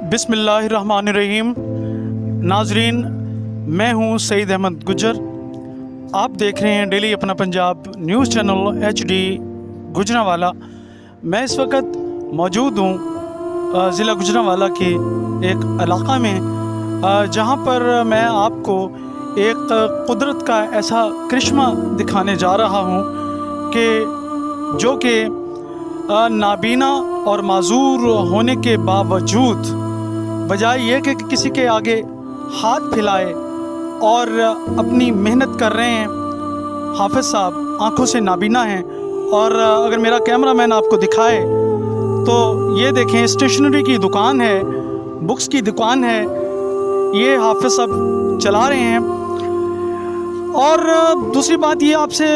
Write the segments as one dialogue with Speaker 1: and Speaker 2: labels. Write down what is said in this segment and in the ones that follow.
Speaker 1: बिस्मिल्लाहिर्रहमानिर्रहीम। नाजरीन, मैं हूं सईद अहमद गुजर। आप देख रहे हैं डेली अपना Punjab news channel HD Gujranwala. मैं इस वक्त मौजूद हूं ज़िला गुजरांवाला के एक इलाक़ा में, जहां पर मैं आपको एक कुदरत का ऐसा करिश्मा दिखाने जा रहा हूं कि जो कि नाबीना और माजूर होने के बावजूद बजाय ये कि किसी के आगे हाथ फैलाए और अपनी मेहनत कर रहे हैं। हाफिज़ साहब आँखों से नाबीना हैं, और अगर मेरा कैमरामैन आपको दिखाए तो ये देखें, स्टेशनरी की दुकान है, बुक्स की दुकान है, ये हाफिज़ साहब चला रहे हैं। और दूसरी बात ये आपसे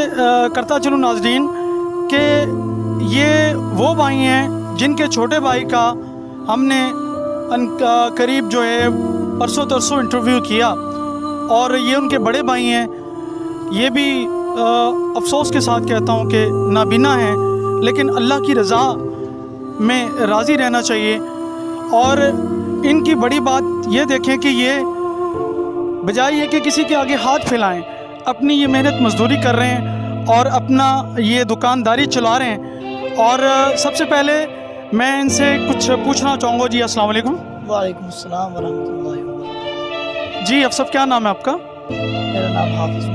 Speaker 1: करता चलूँ नाज़रीन कि ये वो भाई हैं जिनके छोटे भाई का हमने करीब जो है परसों तरसों इंटरव्यू किया, और ये उनके बड़े भाई हैं। ये भी अफसोस के साथ कहता हूँ कि नाबीना हैं, लेकिन अल्लाह की रज़ा में राज़ी रहना चाहिए। और इनकी बड़ी बात ये देखें कि ये बजाय ये कि किसी के आगे हाथ फैलाएं, अपनी ये मेहनत मजदूरी कर रहे हैं और अपना ये दुकानदारी चला रहे हैं। और सबसे पहले मैं इनसे कुछ पूछना चाहूँगा। जी अस्सलाम वालेकुम।
Speaker 2: वालेकुम अस्सलाम वरहमतुल्लाहि वबरकातुहू।
Speaker 1: जी अफसर, क्या नाम है आपका?
Speaker 2: मेरा नाम हाफिज़